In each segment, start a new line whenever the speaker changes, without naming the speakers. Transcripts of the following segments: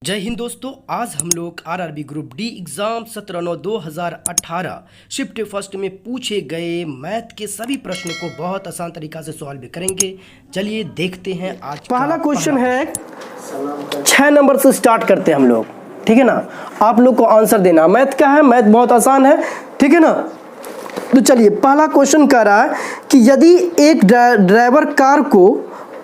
जय हिंद दोस्तों, आज हम लोग RRB group D exam 17/9/2018 shift first में पूछे गए मैथ के सभी प्रश्नों को बहुत आसान तरीका से सॉल्व करेंगे। चलिए देखते हैं आज
पहला क्वेश्चन है 6 नंबर से स्टार्ट करते हैं हम लोग, ठीक है ना। आप लोग को आंसर देना, मैथ का है, मैथ बहुत आसान है, ठीक है ना। तो चलिए पहला क्वेश्चन कह रहा है कि यदि एक ड्राइवर कार को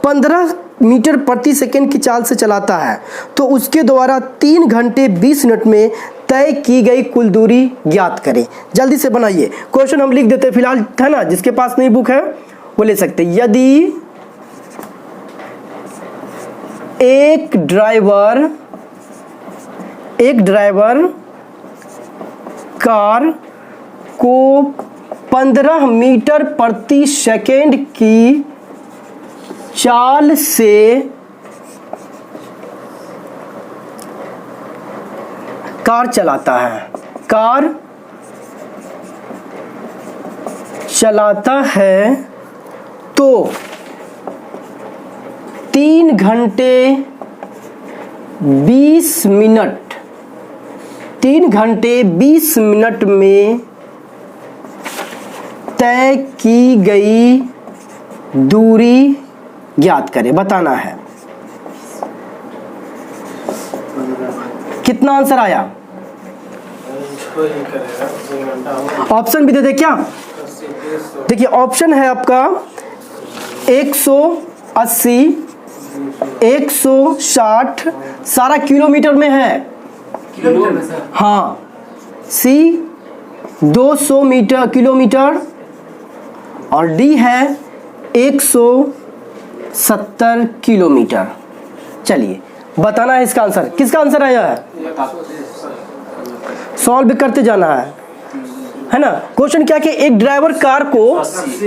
15 मीटर प्रति सेकंड की चाल से चलाता है तो उसके द्वारा 3 घंटे 20 मिनट में तय की गई कुल दूरी ज्ञात करें। जल्दी से बनाइए। क्वेश्चन हम लिख देते हैं फिलहाल, है ना, जिसके पास नई बुक है वो ले सकते हैं। यदि एक ड्राइवर कार को 15 मीटर प्रति सेकंड की चाल से कार चलाता है तो 3 घंटे 20 मिनट में तय की गई दूरी ज्ञात करें, बताना है। कितना आंसर आया? ऑप्शन भी दे दे क्या? देखिए ऑप्शन है आपका 180, 160, सारा किलोमीटर में है। हाँ, सी 200 मीटर किलोमीटर और डी है 170 किलोमीटर। चलिए बताना है इसका आंसर। किसका आंसर आया है? सॉल्व करते जाना है ना। क्वेश्चन क्या कि एक ड्राइवर कार को,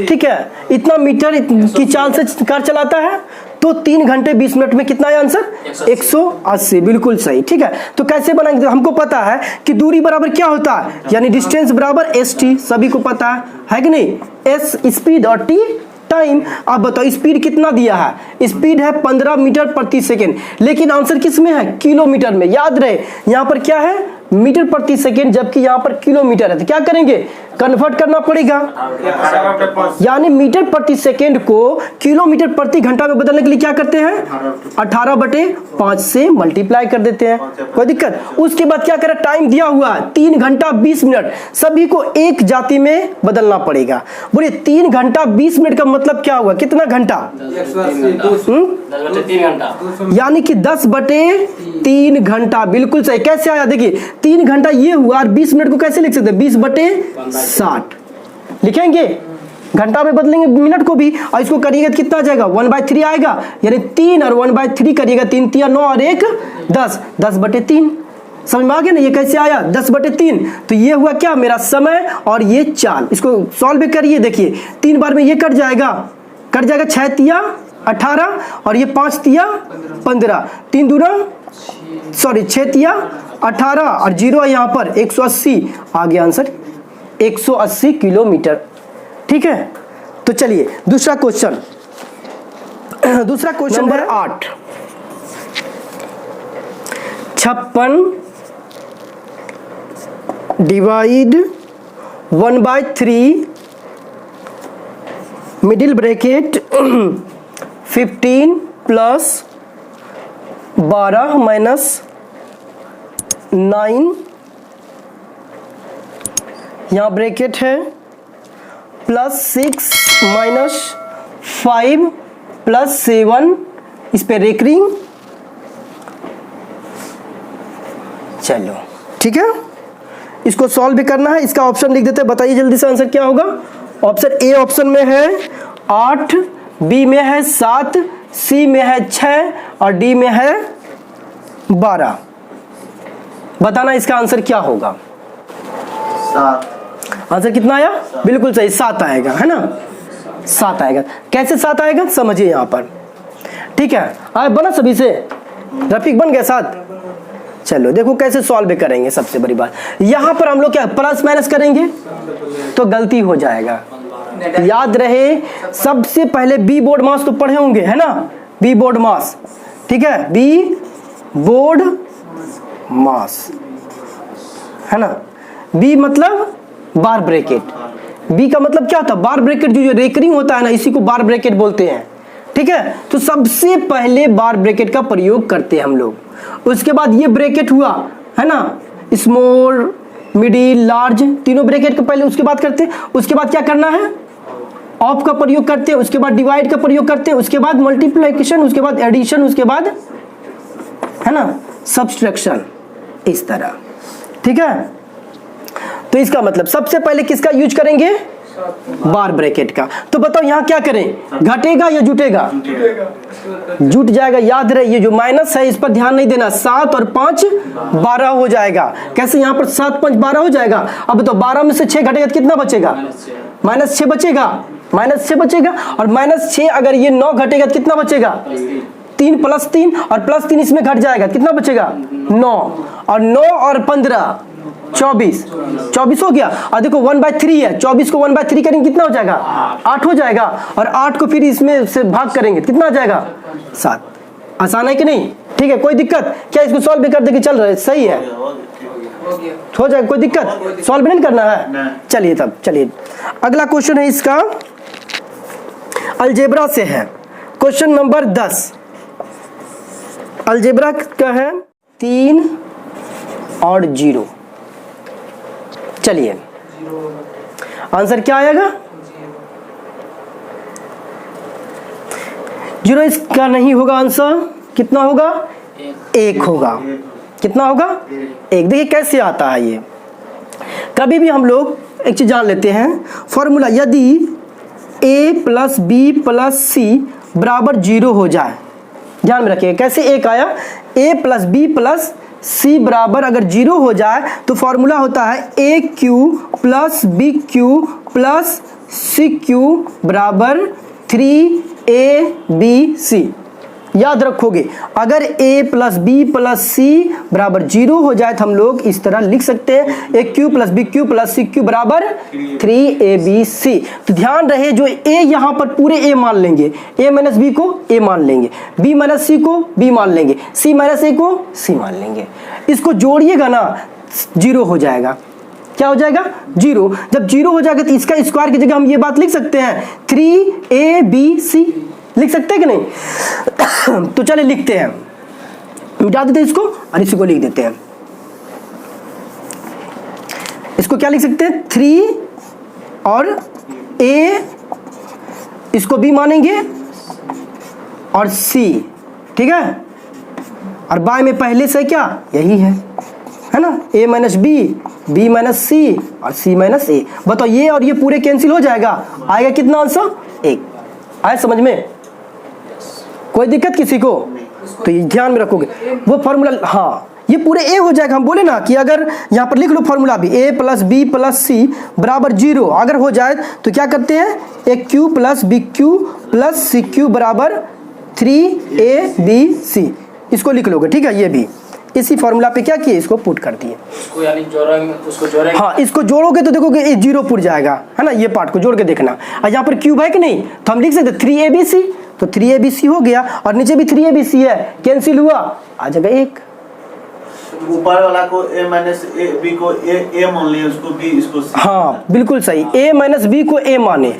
ठीक है, इतना मीटर की चाल से कार चलाता है तो 3 घंटे 20 मिनट में कितना है आंसर? 180। बिल्कुल सही, ठीक है। तो कैसे बनाएंगे? हमको पता है कि दूरी बराबर क्या होता है, यानी डिस्टेंस बराबर st, सभी को पता है कि नहीं। s स्पीड और t टाइम। आप बताओ स्पीड कितना दिया है? स्पीड है 15 मीटर प्रति सेकंड, लेकिन आंसर किस में है? किलोमीटर में। याद रहे यहां पर क्या है? मीटर प्रति सेकंड, जबकि यहां पर किलोमीटर है। तो क्या करेंगे? कन्वर्ट करना पड़ेगा, यानी मीटर प्रति सेकंड को किलोमीटर प्रति घंटा में बदलने के लिए क्या करते हैं? 18/5 से मल्टीप्लाई कर देते हैं, कोई दिक्कत। उसके बाद क्या करें? टाइम दिया हुआ है 3 घंटा 20 मिनट, सभी को एक जाति में बदलना पड़ेगा। बोलिए 3 घंटा 20 मिनट का मतलब क्या हुआ? कितना घंटा?
10/3 घंटा,
यानी कि 10/3 घंटा। बिल्कुल सही। कैसे आया? देखिए 3 घंटा ये हुआ और 20 मिनट को कैसे लिख सकते हैं? 20/60 लिखेंगे, घंटा में बदलेंगे मिनट को भी, और इसको करिएगा तो कितना आ जाएगा? 1/3 आएगा, यानी 3 और 1/3 करिएगा, 3 3 9 और 1 10, 10/3। समझ में आ गया ना? ये कैसे आया? 10/3। तो ये हुआ क्या? मेरा समय और ये चाल। इसको सॉल्व करिए। देखिए 3 बार में ये कट जाएगा 6 तिया 18 और ये 5 तिया 15, 3 दूना 6 तिया 18 और 0 यहाँ पर 180 आ गया आंसर, 180 किलोमीटर। ठीक है। तो चलिए दूसरा question number 8। 56 divide 1/3 middle bracket 15 plus 12 minus 9, यहाँ ब्रैकेट है, प्लस 6 माइनस 5 प्लस 7, इस पे रेकरिंग। चलो ठीक है, इसको सॉल्व भी करना है। इसका ऑप्शन लिख देते हैं, बताइए जल्दी से आंसर क्या होगा। ऑप्शन ए ऑप्शन में है 8, बी में है 7, सी में है 6 और डी में है 12। बताना इसका आंसर क्या होगा।
7।
आंसर कितना आया? बिल्कुल सही, 7 आएगा, है ना। 7 आएगा। कैसे 7 आएगा समझिए यहाँ पर, ठीक है। आए बना सभी से, रफीक बन गया 7। चलो देखो कैसे सॉल्व करेंगे। सबसे बड़ी बात यहाँ पर हम लोग क्या प्लस माइनस करेंगे तो गलती हो जाएगा। याद रहे सबसे पहले बी बोर्ड मास तो पढ़े होंगे, है ना। बी बोर्ड मास, ठीक है, बी बोर्ड मास, है ना। बी मतलब बार ब्रैकेट, बी का मतलब क्या होता है, बार ब्रैकेट, जो रेकरिंग होता है ना, इसी को बार ब्रैकेट बोलते हैं, ठीक है। तो सबसे पहले बार ब्रैकेट का प्रयोग करते हैं हम लोग। उसके बाद ये ब्रैकेट हुआ, है ना, स्मॉल, मिडिल, लार्ज, तीनों ब्रैकेट का पहले उसके बाद करते हैं। उसके बाद क्या करना है, ऑफ का प्रयोग करते हैं, उसके बाद डिवाइड का प्रयोग करते हैं, उसके बाद मल्टीप्लिकेशन, उसके बाद एडिशन, उसके बाद, है ना, सब्सट्रैक्शन, इस तरह, ठीक है। तो इसका मतलब सबसे पहले किसका यूज करेंगे, बार ब्रैकेट का। तो बताओ यहां क्या करें, घटेगा या जुटेगा, जुट जाएगा। याद रहे ये जो माइनस है इस पर ध्यान नहीं देना, 7 और 5 12 हो जाएगा। कैसे, यहां पर 7 5 12 हो जाएगा। अब तो 12 में से 6 घटेगा तो कितना बचेगा, -6 बचेगा, -6 बचेगा। और -6 अगर ये 9 घटेगा तो कितना बचेगा, 3 + 3, और +3 इसमें घट जाएगा, कितना बचेगा 9, और 9 और 15 24 हो गया। और देखो 1/3 है, 24 को 1/3 करेंगे कितना हो जाएगा, 8 हो जाएगा। और 8 को फिर इसमें से भाग करेंगे कितना आ जाएगा, 7। आसान है कि नहीं, ठीक है। कोई दिक्कत क्या, इसको सॉल्व भी कर दे कि चल रहा है, सही है, हो जाएगा, कोई दिक्कत, सॉल्व नहीं करना है। चलिए तब, चलिए अगला क्वेश्चन है इसका अलजेब्रा से है, क्वेश्चन नंबर 10 अलजेब्रा का है, 3 और 0। चलिए आंसर क्या आएगा, 0 इसका नहीं होगा आंसर, कितना होगा, 1 होगा। कितना होगा, 1। देखिए कैसे आता है ये, कभी भी हम लोग एक चीज जान लेते हैं फॉर्मूला, यदि a + b + c बराबर 0 हो जाए, ध्यान में रखिए कैसे 1 आया, a + b + c बराबर अगर 0 हो जाए तो फॉर्मूला होता है aq + bq + cq बराबर 3abc। याद रखोगे, अगर a + b + c बराबर 0 हो जाए तो हम लोग इस तरह लिख सकते हैं aq + bq + cq बराबर 3abc। तो ध्यान रहे जो a यहाँ पर पूरे a मान लेंगे, a - b को a मान लेंगे, b - c को b मान लेंगे, c - a को c मान लेंगे। इसको जोड़िएगा ना 0 हो जाएगा, क्या हो जाएगा 0। जब 0 हो जाएगा तो इसका स्क्वायर की जगह हम ये बात लिख सकते हैं 3abc, लिख सकते हैं कि नहीं। तो चलिए लिखते हैं, मिटा देते हैं इसको और इसी को लिख देते हैं। इसको क्या लिख सकते हैं, 3 और a, इसको b मानेंगे और c, ठीक है। और बाय में पहले से क्या यही है ना, a - b, b - c और c - a। बताओ ये और ये पूरे कैंसिल हो जाएगा, आएगा कितना आंसर, 1। आए समझ में, कोई दिक्कत किसी को, तो ये ध्यान में रखोगे वो फॉर्मूला, हाँ ये पूरे a हो जाएगा। हम बोले ना कि अगर यहाँ पर लिख लो फॉर्मूला भी, a + b + c बराबर 0 अगर हो जाए तो क्या करते हैं, aq + bq + cq बराबर 3abc, इसको लिख लोगे, ठीक है। ये भी इसी फॉर्मूला पे क्या किए, इसको पुट कर दिए, उसको जोड़ेंगे, हाँ इसको जोड़ोगे तो देखोगे ये 0 पुट जाएगा, है ना। ये पार्ट को जोड़ के देखना, और यहाँ पर क्यूब है कि नहीं, तो हम लिख सकते 3abc, तो 3abc हो गया, और नीचे भी 3abc है, कैंसिल हुआ, आ जाएगा 1।
ऊपर वाला को a - b को a मान लिया, उसको b, इसको c।
हाँ बिल्कुल सही, a - b को a माने,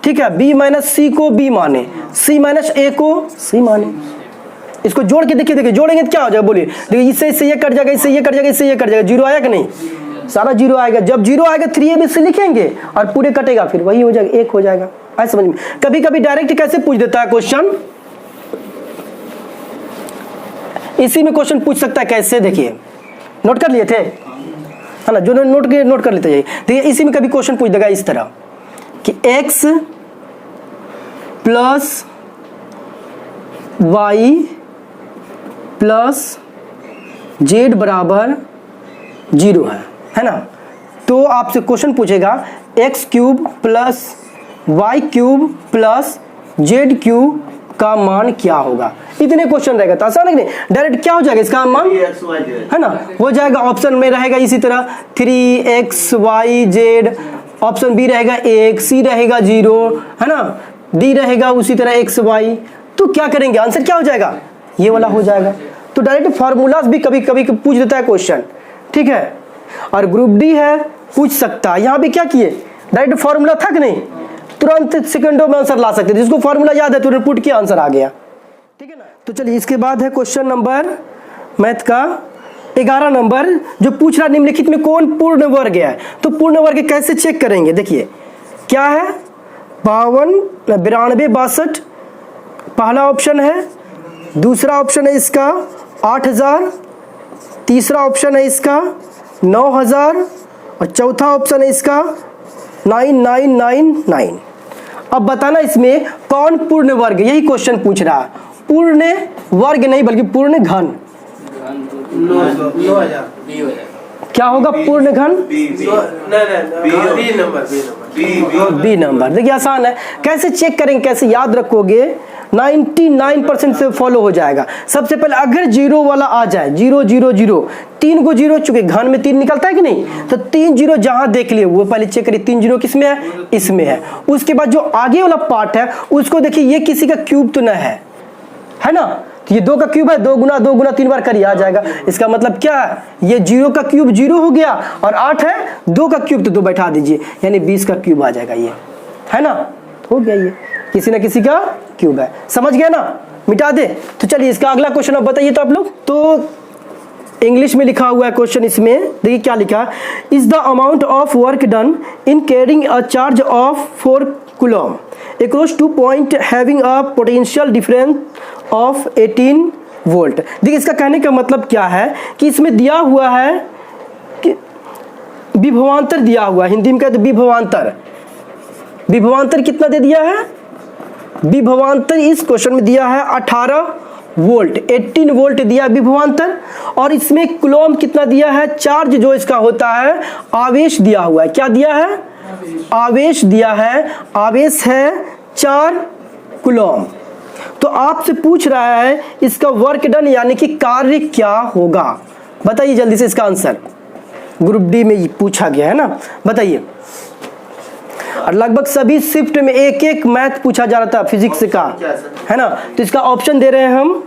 ठीक है, b - c को b माने, c - a को c माने। इसको जोड़ के देखिए, जोड़ेंगे तो क्या हो जाएगा, बोलिए, देखिए इससे ये कट जाएगा, इससे ये कट जाएगा, इससे ये कट जाएगा, 0 आया कि नहीं, सारा 0 आएगा। जब 0 आएगा 3abc लिखेंगे और पूरे कटेगा, फिर वही हो जाएगा, 1 हो जाएगा। आए समझ में। कभी कभी डायरेक्ट कैसे पूछ देता है क्वेश्चन, इसी में क्वेश्चन पूछ सकता है कैसे, देखिए नोट कर लिए थे, है ना, जो नोट कर लेते जाइए। देखिए इसी में कभी क्वेश्चन पूछ देगा इस तरह कि x + y + z बराबर 0 है ना। तो आपसे क्वेश्चन पूछेगा x³ + y³ + z³ का मान क्या होगा, इतने क्वेश्चन रहेगा। तो आसान है कि नहीं, डायरेक्ट क्या हो जाएगा इसका मान, है ना, हो जाएगा। ऑप्शन में रहेगा इसी तरह 3xyz, ऑप्शन बी रहेगा 1, सी रहेगा 0, है ना, डी रहेगा उसी तरह xy। तो क्या करेंगे, आंसर क्या हो जाएगा, ये वाला हो जाएगा। तो डायरेक्ट फार्मूलाज भी कभी कभी पूछ देता है क्वेश्चन, ठीक है। और ग्रुप डी है, पूछ सकता है। यहाँ पे क्या किए, डायरेक्ट फार्मूला था कि नहीं, तुरंत सेकंडों में आंसर ला सकते थे, जिसको फार्मूला याद है तुरंत पुट किया आंसर आ गया, ठीक है ना। तो चलिए इसके बाद है क्वेश्चन नंबर मैथ का 11 नंबर, जो पूछ रहा निम्नलिखित में कौन पूर्ण वर्ग है। तो पूर्ण वर्ग कैसे चेक करेंगे, देखिए क्या है, 52, 92, 62 पहला ऑप्शन है, दूसरा ऑप्शन है इसका 8000, तीसरा ऑप्शन है इसका 9000 और चौथा ऑप्शन है इसका 9999। अब बताना इसमें कौन पूर्ण वर्ग, यही क्वेश्चन पूछ रहा है। पूर्ण वर्ग नहीं बल्कि पूर्ण घन,
9000
क्या होगा पूर्ण घन, बी नंबर। देखिए आसान है, कैसे चेक करेंगे, कैसे याद रखोगे, 99% से फॉलो हो जाएगा। सबसे पहले अगर जीरो वाला आ जाए, 0 0 0, 3 को जीरो, चुके घन में 3 निकलता है कि नहीं, तो 3 जीरो जहां देख लिए वो पहले चेक करिए 3 जीरो किस में है, इसमें है। उसके बाद जो आगे वाला पार्ट है उसको देखिए, ये किसी का क्यूब तो न है ना, तो ये 2 का क्यूब है, 2 गुना 3 बार करिए आ जाएगा। इसका मतलब क्या है, ये 0 का क्यूब 0 हो गया और 8 है 2 का क्यूब तो 2 बैठा दीजिए, यानी 20 का क्यूब आ जाएगा, ये है ना, हो गया, ये किसी ना किसी का क्यूब है, समझ गया ना, मिटा दे। तो चलिए इसका अगला क्वेश्चन अब बताइए तो आप लोग। तो इंग्लिश में लिखा हुआ है क्वेश्चन, इसमें देखिए क्या लिखा है, is the amount of work done in carrying a charge of 4 coulomb across 2 point having a potential difference of 18 volt. देखिए इसका कहने का मतलब क्या है कि इसमें दिया हुआ है कि विभवांतर दिया हुआ है, हिंदी में कहते हैं विभवांतर। विभवांतर कितना दे दिया है, विभवांतर इस क्वेश्चन में दिया है 18 वोल्ट, 18 वोल्ट दिया विभवांतर। और इसमें कूलम कितना दिया है, चार्ज जो इसका होता है, आवेश दिया हुआ है, क्या दिया है, आवेश दिया है, आवेश है 4 कूलम। तो आपसे पूछ रहा है इसका वर्क डन यानी कि कार्य क्या होगा, बताइए जल्दी से इसका आंसर। ग्रुप डी में पूछा गया है ना, बताइए। और लगभग सभी शिफ्ट में एक एक मैथ पूछा जा रहा था फिजिक्स का, है ना। तो इसका ऑप्शन दे रहे हैं हम,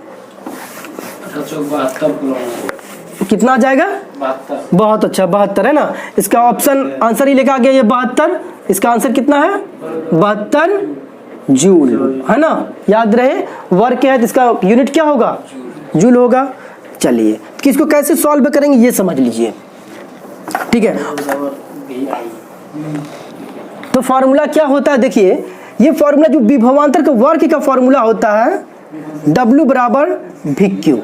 कितना आ जाएगा, 72। बहुत अच्छा, 72 है ना। इसका ऑप्शन आंसर ही लेकर आ गया ये 72। इसका आंसर कितना है, 72 जूल, है ना। याद रहे वर्क है तो इसका यूनिट क्या होगा, जूल होगा। चलिए किसको कैसे सॉल्व करेंगे ये समझ लीजिए, ठीक है। तो फॉर्मूला क्या होता है, देखिए ये फॉर्मूला जो विभवांतर का वर्क का फॉर्मूला होता है, W बराबर वी क्यू।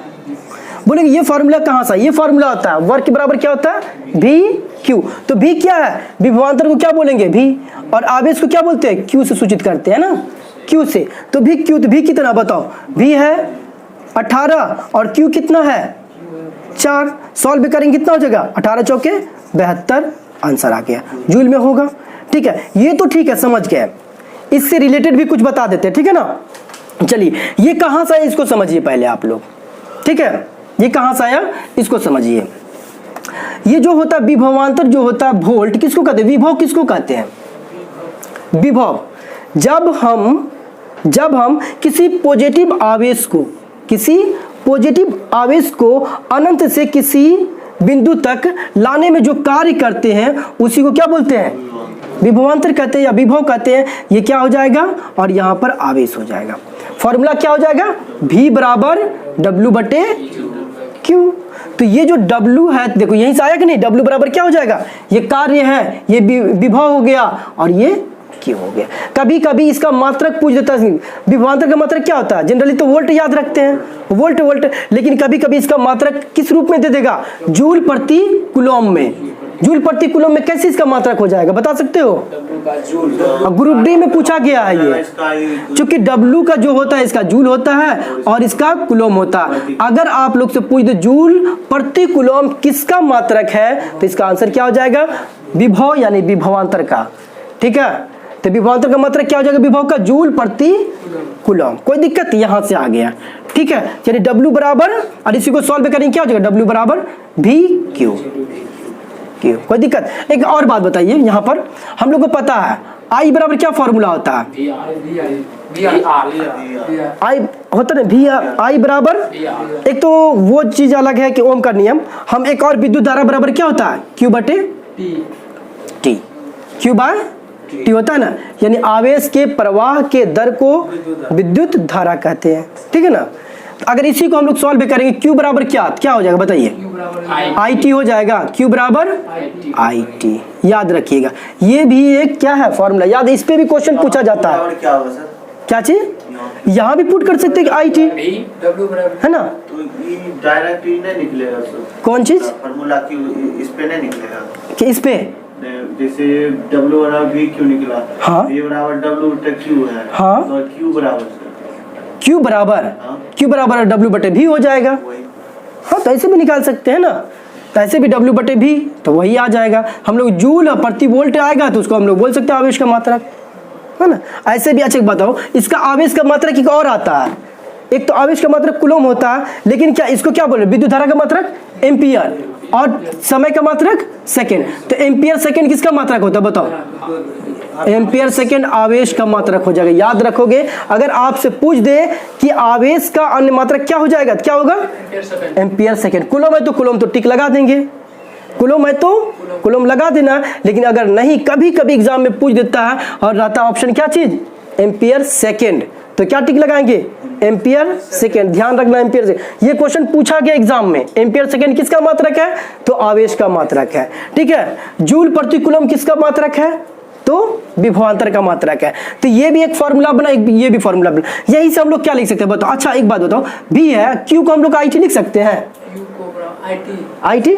बोलेंगे ये फॉर्मूला कहाँ से, ये फॉर्मूला होता है वर्क के बराबर क्या होता है, वी क्यू। तो वी क्या है, विभवांतर को क्या बोलेंगे, वी, और आवेश को क्या बोलते हैं, क्यू से सूचित करते हैं ना, क्यू से। तो वी क्यू, तो वी कितना बताओ, वी है 18 और क्यू कितना है 4। सॉल्व करेंगे कितना हो जाएगा, 18 चौके 72, आंसर आ गया, जूल में होगा, ठीक है। ये तो ठीक है, समझ गए। इससे रिलेटेड भी कुछ बता देते हैं, ठीक है ना। चलिए ये कहाँ से आया इसको समझिए पहले आप लोग, ठीक है। ये कहाँ से आया इसको समझिए। ये जो होता है विभवांतर, जो होता है वोल्ट, किसको कहते हैं, विभव किसको कहते हैं, विभव। जब हम किसी पॉजिटिव आवेश को अनंत से किसी बिंदु तक लाने में जो कार्य करते हैं उसी को क्या बोलते हैं, विभवांतर कहते हैं या विभव कहते हैं। ये क्या हो जाएगा, और यहाँ पर आवेश हो जाएगा। फॉर्मूला क्या हो जाएगा, V बराबर W बटे Q। तो ये जो W है देखो यहीं से आया कि नहीं, W बराबर क्या हो जाएगा, ये कार्य है, ये विभव हो गया और ये Q हो गया। कभी कभी इसका मात्रक पूछ देता है, विभवांतर का मात्रक क्या होता है, जनरली तो वोल्ट याद रखते हैं, वोल्ट, लेकिन कभी कभी इसका मात्रक किस रूप में दे देगा, जूल प्रति कूलम में। जूल प्रति कूलम में कैसे इसका मात्रक हो जाएगा, बता सकते हो, ग्रुप डी में पूछा गया है ये। क्योंकि W का जो होता है इसका जूल होता है और इसका कूलम होता है। अगर आप लोग से पूछ दे जूल प्रति कूलम किसका मात्रक है, तो इसका आंसर क्या हो जाएगा, विभव यानी विभवांतर का, ठीक है। तो विभवांतर का मात्रक क्या हो जाएगा, विभव का जूल प्रति कूलम। कोई दिक्कत, यहां से आ गया, ठीक है। चलिए W बराबर, और इसी को सॉल्व करेंगे क्या हो जाएगा, W बराबर V क्यू। कोई दिक्कत। एक और बात बताइए, यहाँ पर हम लोग को पता है आई बराबर क्या फॉर्मूला होता है? आई होता ना वी आई बराबर, एक तो वो चीज अलग है कि ओम का नियम, हम एक और विद्युत धारा बराबर क्या होता है? क्यू बटे टी, क्यू बाय टी होता है ना, यानी आवेश के प्रवाह के दर को विद्युत धारा कहते हैं, ठीक है ना। अगर इसी को हम लोग सॉल्व करेंगे, क्यू बराबर क्या हो जाएगा बताइए? आई टी हो जाएगा, क्यू बराबर आई टी, याद रखिएगा। ये भी एक क्या है फॉर्मूला, याद, इस पे भी क्वेश्चन पूछा जाता है।
क्या होगा सर?
क्या चीज? यहाँ भी पुट कर सकते हैं आई टी, है ना।
तो ये डायरेक्ट ही नहीं निकलेगा सर,
कौन चीज?
फॉर्मूला क्यू इस पे नहीं निकलेगा
कि इस पे
जैसे W बराबर V क्यू निकला,
हाँ।
V बराबर W बटे Q है,
हाँ।
तो Q बराबर
क्यू बराबर
हाँ।
क्यू बराबर डब्ल्यू बटे भी हो जाएगा।
वही।
हाँ, तो ऐसे भी निकाल सकते हैं ना, तो ऐसे भी डब्ल्यू बटे भी तो वही आ जाएगा। हम लोग जूल प्रति वोल्ट आएगा तो उसको हम लोग बोल सकते हैं आवेश का मात्रक, है ना। ऐसे भी अच्छा बताओ, इसका आवेश का मात्रक एक और आता है, एक तो आवेश का मात्रक कूलम होता है, लेकिन क्या इसको क्या बोले? विद्युत धारा का मात्रक एम्पियर और समय का मात्रक सेकंड। तो एम्पियर सेकंड किसका मात्रक होता है बताओ? एम्पियर सेकंड आवेश का मात्रक हो जाएगा। याद रखोगे, अगर आपसे पूछ दे कि आवेश का अन्य मात्रक क्या हो जाएगा, क्या होगा? Ampere second. कूलम है तो कूलम तो टिक लगा देंगे, कूलम है तो कूलम लगा देना। लेकिन अगर नहीं, कभी कभी एग्जाम में पूछ देता है और रहता ऑप्शन क्या चीज? एम्पियर सेकंड, तो क्या टिक लगाएंगे? Ampere second. ध्यान रखना, एम्पियर सेकंड ये क्वेश्चन पूछा गया एग्जाम में। एम्पियर सेकंड किसका मात्रक है? तो आवेश का मात्रक है, ठीक है। जूल प्रति कूलम किसका मात्रक है? तो विभवांतर का मात्रक है। तो ये भी एक फॉर्मूला बना, ये भी फॉर्मूला बना। यही से हम लोग क्या लिख सकते हैं बताओ? अच्छा एक बात बताओ, भी है, क्यू को हम लोग आई टी लिख सकते हैं? आई टी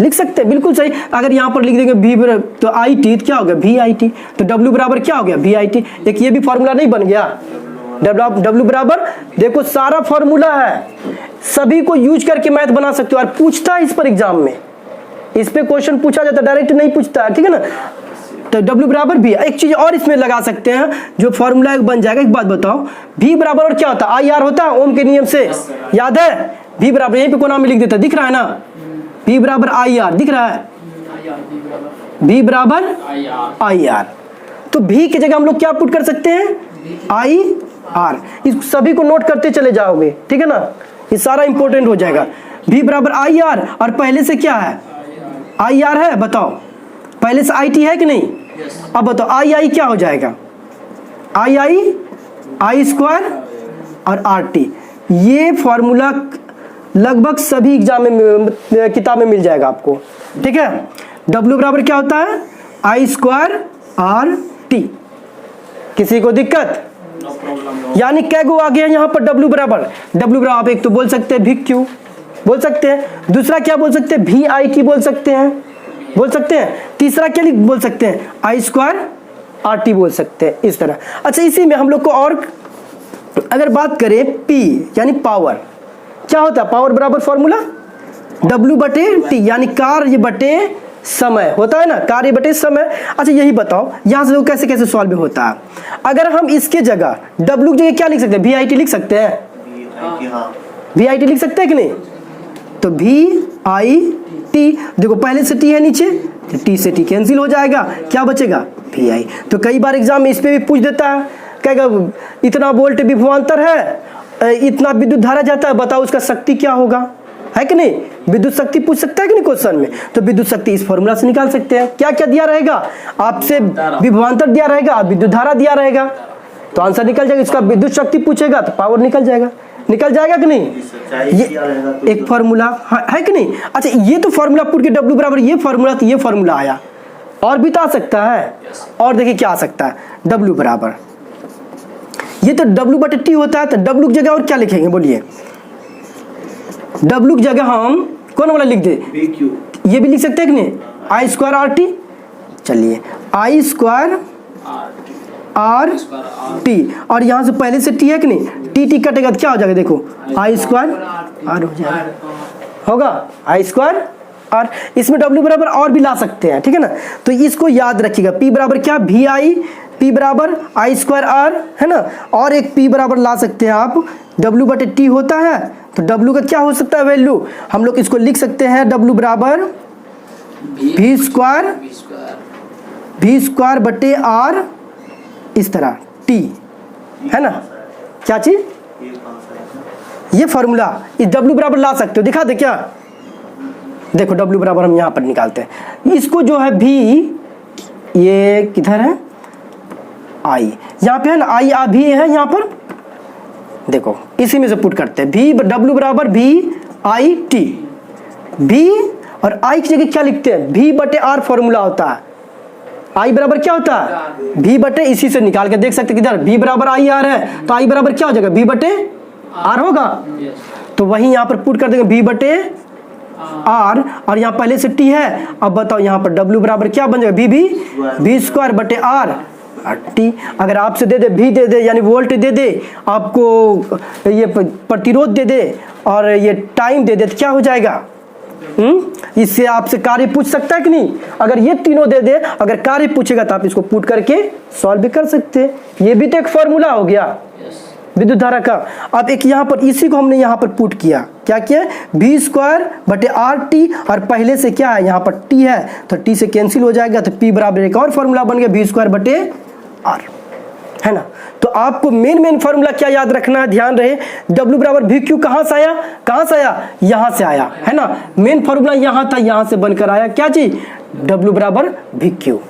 लिख सकते हैं, बिल्कुल सही। अगर यहाँ पर लिख देंगे भी तो आई टी क्या हो गया? V I T. तो डब्ल्यू बराबर क्या हो गया? V I T. एक ये भी फॉर्मूला नहीं बन गया? डब्ल्यू बराबर, देखो सारा फॉर्मूला है, सभी को यूज करके मैथ बना सकते हो। और पूछता है इस पर एग्जाम में, इस पे क्वेश्चन पूछा जाता है, डायरेक्ट नहीं पूछता है, ठीक है ना। तो W बराबर भी, एक चीज और इसमें लगा सकते हैं जो फॉर्मूला बन जाएगा। एक बात बताओ, V बराबर और क्या होता है? आई आर होता है ओम के नियम से, याद है? V बराबर यहीं पे कोना में लिख देता है, दिख रहा है ना? V बराबर आई आर, दिख रहा है? V बराबर आई आर। तो V की जगह हम लोग क्या पुट कर सकते हैं? I R. इस सभी को नोट करते चले जाओगे, ठीक है ना, ये सारा इंपॉर्टेंट हो जाएगा। V बराबर आई आर, और पहले से क्या है? आई आर है, बताओ पहले से आई टी है कि नहीं? अब बताओ आई आई क्या हो जाएगा? आई आई आई स्क्वायर और आर टी। ये फॉर्मूला लगभग सभी एग्जाम में किताब में मिल जाएगा आपको, ठीक है। W बराबर क्या होता है? आई स्क्वायर आर टी। किसी को दिक्कत? यानी क्या गो आ गया यहाँ पर W बराबर? आप एक तो बोल सकते हैं भी क्यू बोल सकते हैं, दूसरा क्या बोल सकते हैं? भी आई टी बोल सकते हैं, तीसरा क्या बोल सकते हैं? आई स्क्वायर आर टी बोल सकते हैं, इस तरह। अच्छा, इसी में हम लोग को और अगर बात करें P यानी पावर, क्या होता है? पावर बराबर फॉर्मूला W बटे टी, यानी कार्य बटे समय होता है ना, कार्य बटे समय। अच्छा यही बताओ, यहां से कैसे कैसे सॉल्व होता है? अगर हम इसके जगह W की जगह क्या लिख सकते हैं? VIT लिख सकते हैं, VIT लिख सकते हैं कि नहीं? तो VIT, देखो पहले से T है नीचे, तो T से T कैंसिल हो जाएगा, क्या बचेगा? VI। तो कई बार एग्जाम में इस पे भी पूछ देता है, कहेगा इतना वोल्ट विभवांतर है, इतना विद्युत धारा जाता है, बताओ उसका शक्ति क्या होगा, है कि नहीं? विद्युत शक्ति पूछ सकता है कि नहीं क्वेश्चन में? तो विद्युत शक्ति इस फॉर्मूला से निकाल सकते हैं। क्या क्या दिया रहेगा आपसे? विभवांतर दिया रहेगा, विद्युत धारा दिया रहेगा, तो आंसर निकल जाएगा। इसका विद्युत शक्ति पूछेगा तो पावर निकल जाएगा कि नहीं? ये एक फॉर्मूला है कि नहीं? अच्छा, ये तो फॉर्मूला पुट के W बराबर ये फॉर्मूला, तो ये फॉर्मूला आया। और भी तो आ सकता है, और देखिए क्या आ सकता है? W बराबर, ये तो W बटे T होता है, तो W की जगह और क्या लिखेंगे बोलिए? W की जगह हम कौन वाला लिख दे? ये भी लिख सकते हैं कि नहीं? आई स्क्वायर आर टी। चलिए, आई स्क्वायर आर टी, और यहां से पहले से T है कि नहीं? T कटेगा तो क्या हो जाएगा? देखो आई स्क्वायर आर हो जाएगा, होगा आई स्क्वायर आर। इसमें W बराबर और भी ला सकते हैं, ठीक है ना। तो इसको याद रखिएगा, P बराबर क्या? VI, P बराबर आई स्क्वायर आर, है ना। और एक P बराबर ला सकते हैं आप, W बटे T होता है, तो W का क्या हो सकता है वैल्यू? हम लोग इसको लिख सकते हैं W बराबर V स्क्वायर वी स्क्वायर बटे आर, इस तरह टी, है ना, क्या चीज, ये फॉर्मूला इस W बराबर ला सकते हो, दिखा दे क्या, देखो W बराबर हम यहाँ पर निकालते हैं, इसको जो है भी, ये किधर है, I यहाँ पे है ना, I आ भी है यहाँ पर, देखो इसी में से पुट करते हैं, भी W बराबर भी आई टी, भी और I की जगह क्या लिखते हैं, भी बटे आर फॉर्मूला होता है, I बराबर क्या होता है, भी बटे, इसी से निकाल के देख सकते किधर, भी बराबर आई आर है तो I बराबर क्या हो जाएगा, भी बटे आर होगा, तो वही यहाँ पर पुट कर देंगे भी बटे आर, और यहाँ पहले से टी है, अब बताओ यहाँ पर W बराबर क्या बन जाएगा, भी स्क्वायर बटे आर टी। अगर आपसे दे दे भी दे दे यानी वोल्ट दे दे, आपको ये प्रतिरोध दे दे और ये टाइम दे दे, तो क्या हो जाएगा, इससे आपसे कार्य पूछ सकता है कि नहीं, अगर ये तीनों दे दे, अगर कार्य पूछेगा तो आप इसको पुट करके सॉल्व भी कर सकते हैं, ये भी तो एक फॉर्मूला हो गया विद्युत धारा का। अब एक यहाँ पर इसी को हमने यहाँ पर पुट किया, क्या किया, भी स्क्वायर बटे आर टी, और पहले से क्या है यहाँ पर टी है तो टी से कैंसिल हो जाएगा, तो पी बराबर एक और फॉर्मूला बन गया भी स्क्वायर बटे आर, है ना। तो आपको मेन फॉर्मूला क्या याद रखना है, ध्यान रहे, W बराबर भी क्यू कहाँ से आया, यहाँ से आया, है ना, मेन फॉर्मूला यहाँ था, यहाँ से बनकर आया क्या चीज, W बराबर भी क्यू,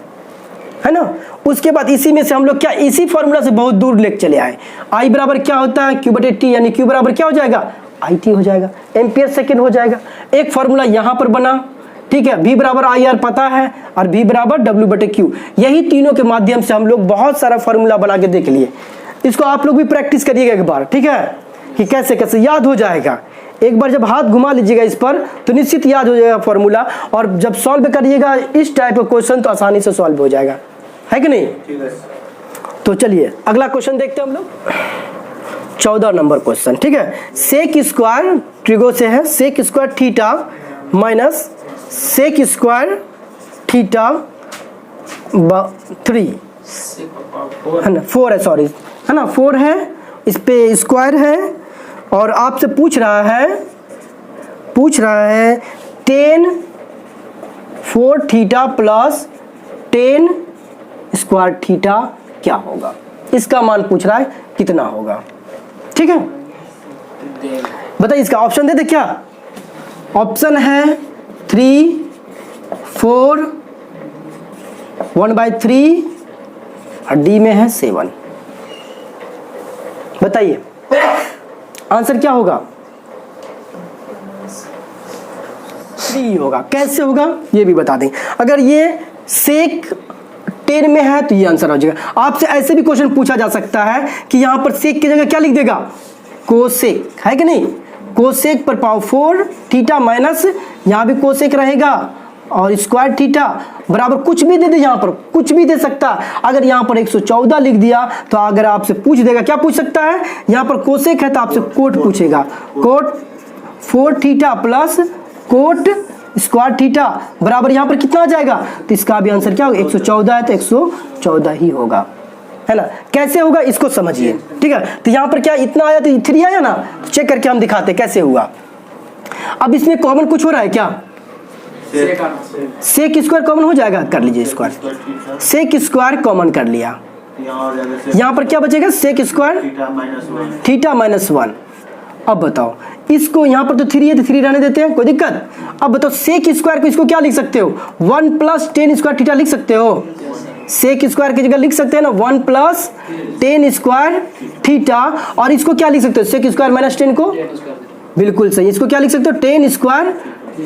है ना। उसके बाद इसी में से हम लोग क्या, इसी फॉर्मूला से बहुत दूर लेके चले आए, I बराबर क्या होता है, Q बटे टी, यानी Q बराबर क्या हो जाएगा, IT हो जाएगा, एम्पियर सेकेंड हो जाएगा। एक फॉर्मूला यहाँ पर बना, ठीक है, V बराबर आई आर पता है और V बराबर W बटे क्यू, यही तीनों के माध्यम से हम लोग बहुत सारा फॉर्मूला बना के देख लिए। इसको आप लोग भी प्रैक्टिस करिएगा एक बार, ठीक है, कि कैसे कैसे याद हो जाएगा। एक बार जब हाथ घुमा लीजिएगा इस पर तो निश्चित याद हो जाएगा फॉर्मूला, और जब सॉल्व करिएगा इस टाइप का क्वेश्चन तो आसानी से सॉल्व हो जाएगा, है कि नहीं। तो चलिए अगला क्वेश्चन देखते हैं हम लोग, 14 नंबर क्वेश्चन, ठीक है। सेक स्क्वायर ट्रिगो से है, sec square theta minus sec square theta 3 है ना, 4 है, सॉरी, है ना, 4 है, इस पे स्क्वायर है, और आपसे पूछ रहा है 10 4 थीटा प्लस 10 स्क्वायर थीटा क्या होगा, इसका मान पूछ रहा है कितना होगा, ठीक है। बताइए इसका ऑप्शन दे दे, क्या ऑप्शन है 3 4 1/3 और डी में है 7। बताइए आंसर क्या होगा, 3 होगा। कैसे होगा ये भी बता दें, अगर ये सेक 10 में है तो ये आंसर हो जाएगा। आपसे ऐसे भी क्वेश्चन पूछा जा सकता है कि यहां पर सेक की जगह क्या लिख देगा, कोसेक, है कि नहीं, कोसेक पर पावर 4 थीटा माइनस, यहां भी कोसेक रहेगा, और स्क्वायर थीटा बराबर कुछ भी दे दे, यहां पर कुछ भी दे सकता। अगर यहां पर 114 लिख दिया तो अगर आपसे पूछ देगा, क्या पूछ सकता है, यहां पर कोसेक है तो आपसे कोट पूछेगा, cot 4 theta plus cot square theta बराबर यहां पर कितना आ जाएगा, तो इसका भी आंसर क्या होगा, 114 है तो 114 ही होगा, है ना। कैसे होगा इसको समझिए, ठीक है। तो यहां पर क्या इतना आया तो 3 आया ना, चेक करके हम दिखाते कैसे हुआ। अब इसमें कॉमन कुछ हो रहा है क्या, सेक स्क्वायर कॉमन हो जाएगा, कर लीजिए स्क्वायर, सेक स्क्वायर कॉमन कर लिया, यहाँ पर क्या बचेगा, सेक स्क्वायर थीटा माइनस 1। अब बताओ इसको, यहाँ पर तो 3 है तो 3 रहने देते हैं, कोई दिक्कत। अब बताओ सेक स्क्वायर को इसको क्या लिख सकते हो, 1 प्लस 10 स्क्वायर थीटा लिख सकते हो, सेक स्क्वायर की जगह लिख सकते हैं ना 1 प्लस 10 स्क्वायर थीटा, और इसको क्या लिख सकते हो, सेक स्क्वायर माइनस 10 को, बिल्कुल सही, इसको क्या लिख सकते हो, 10 स्क्वायर